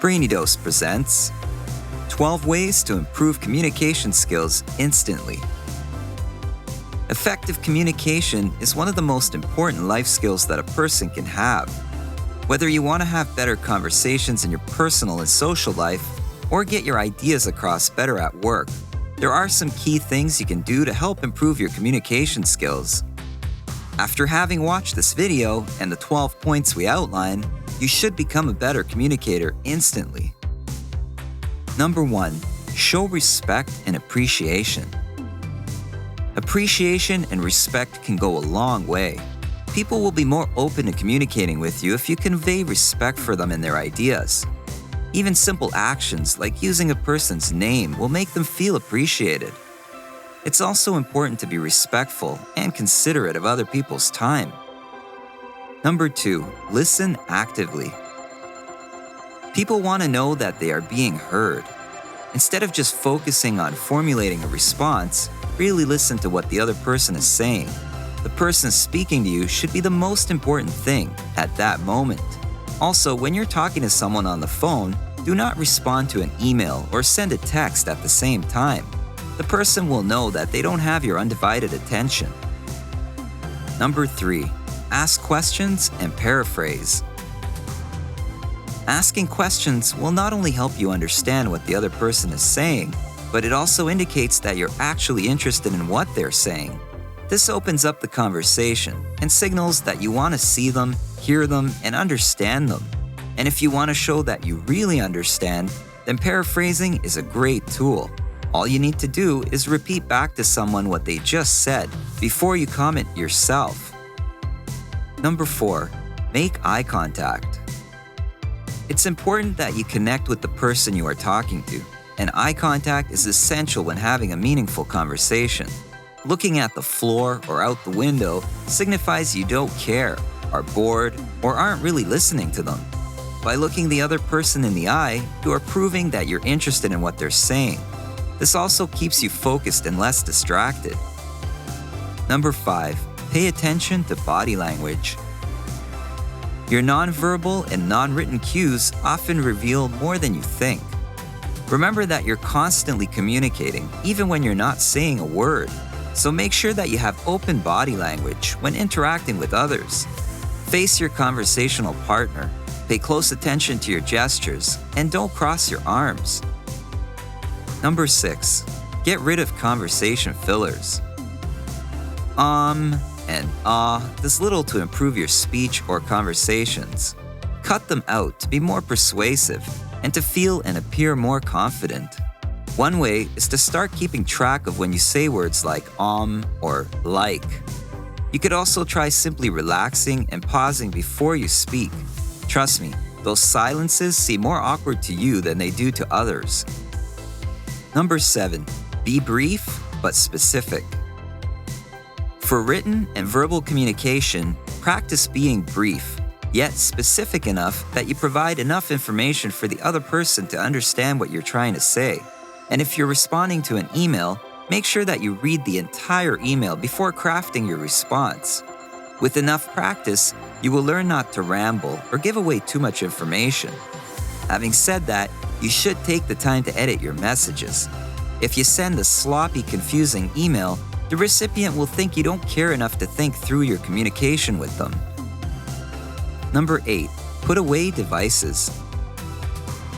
BRAINY Dose presents 12 Ways to Improve Communication Skills Instantly. Effective communication is one of the most important life skills that a person can have. Whether you want to have better conversations in your personal and social life, or get your ideas across better at work, there are some key things you can do to help improve your communication skills. After having watched this video and the 12 points we outline, you should become a better communicator instantly. Number 1. Show respect and appreciation. Appreciation and respect can go a long way. People will be more open to communicating with you if you convey respect for them and their ideas. Even simple actions like using a person's name will make them feel appreciated. It's also important to be respectful and considerate of other people's time. Number 2. Listen actively. People want to know that they are being heard. Instead of just focusing on formulating a response, really listen to what the other person is saying. The person speaking to you should be the most important thing at that moment. Also, when you're talking to someone on the phone, do not respond to an email or send a text at the same time. The person will know that they don't have your undivided attention. Number 3. Ask questions and paraphrase. Asking questions will not only help you understand what the other person is saying, but it also indicates that you're actually interested in what they're saying. This opens up the conversation and signals that you want to see them, hear them, and understand them. And if you want to show that you really understand, then paraphrasing is a great tool. All you need to do is repeat back to someone what they just said before you comment yourself. Number 4. Make eye contact. It's important that you connect with the person you are talking to, and eye contact is essential when having a meaningful conversation. Looking at the floor or out the window signifies you don't care, are bored, or aren't really listening to them. By looking the other person in the eye, you are proving that you're interested in what they're saying. This also keeps you focused and less distracted. Number 5. Pay attention to body language. Your nonverbal and non-written cues often reveal more than you think. Remember that you're constantly communicating, even when you're not saying a word. So make sure that you have open body language when interacting with others. Face your conversational partner, pay close attention to your gestures, and don't cross your arms. Number 6. Get rid of conversation fillers. And does little to improve your speech or conversations. Cut them out to be more persuasive and to feel and appear more confident. One way is to start keeping track of when you say words like or like. You could also try simply relaxing and pausing before you speak. Trust me, those silences seem more awkward to you than they do to others. Number 7. Be brief but specific. For written and verbal communication, practice being brief, yet specific enough that you provide enough information for the other person to understand what you're trying to say. And if you're responding to an email, make sure that you read the entire email before crafting your response. With enough practice, you will learn not to ramble or give away too much information. Having said that, you should take the time to edit your messages. If you send a sloppy, confusing email, the recipient will think you don't care enough to think through your communication with them. Number 8. Put away devices.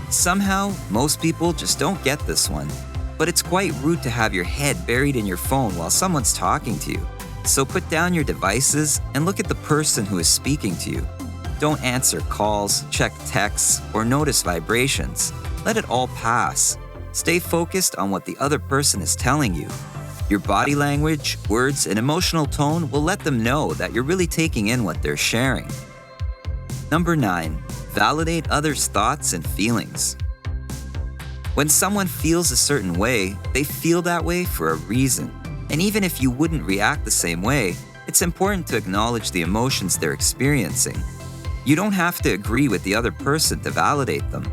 Somehow, most people just don't get this one, but it's quite rude to have your head buried in your phone while someone's talking to you. So put down your devices and look at the person who is speaking to you. Don't answer calls, check texts, or notice vibrations. Let it all pass. Stay focused on what the other person is telling you. Your body language, words, and emotional tone will let them know that you're really taking in what they're sharing. Number 9. Validate others' thoughts and feelings. When someone feels a certain way, they feel that way for a reason. And even if you wouldn't react the same way, it's important to acknowledge the emotions they're experiencing. You don't have to agree with the other person to validate them.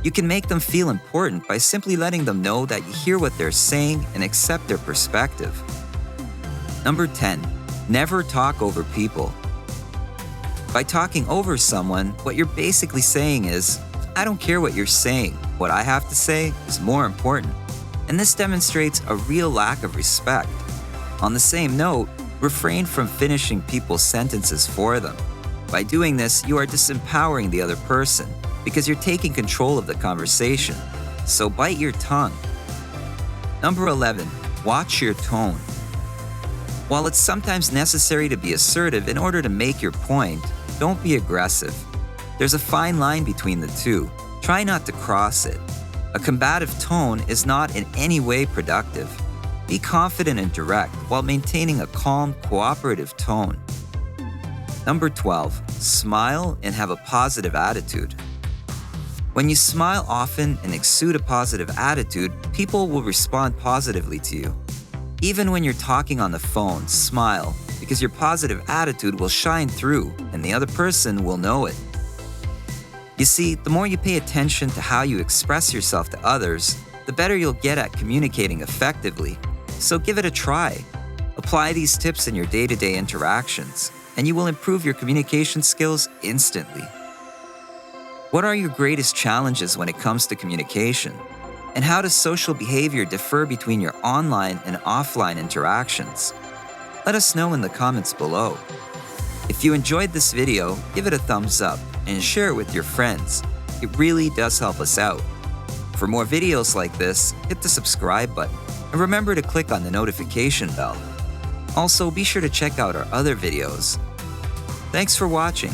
You can make them feel important by simply letting them know that you hear what they're saying and accept their perspective. Number 10. Never talk over people. By talking over someone, what you're basically saying is, I don't care what you're saying. What I have to say is more important. And this demonstrates a real lack of respect. On the same note, refrain from finishing people's sentences for them. By doing this, you are disempowering the other person because you're taking control of the conversation. So bite your tongue. Number 11, watch your tone. While it's sometimes necessary to be assertive in order to make your point, don't be aggressive. There's a fine line between the two. Try not to cross it. A combative tone is not in any way productive. Be confident and direct while maintaining a calm, cooperative tone. Number 12, smile and have a positive attitude. When you smile often and exude a positive attitude, people will respond positively to you. Even when you're talking on the phone, smile, because your positive attitude will shine through and the other person will know it. You see, the more you pay attention to how you express yourself to others, the better you'll get at communicating effectively. So give it a try. Apply these tips in your day-to-day interactions, and you will improve your communication skills instantly. What are your greatest challenges when it comes to communication? And how does social behavior differ between your online and offline interactions? Let us know in the comments below. If you enjoyed this video, give it a thumbs up and share it with your friends. It really does help us out. For more videos like this, hit the subscribe button and remember to click on the notification bell. Also, be sure to check out our other videos. Thanks for watching.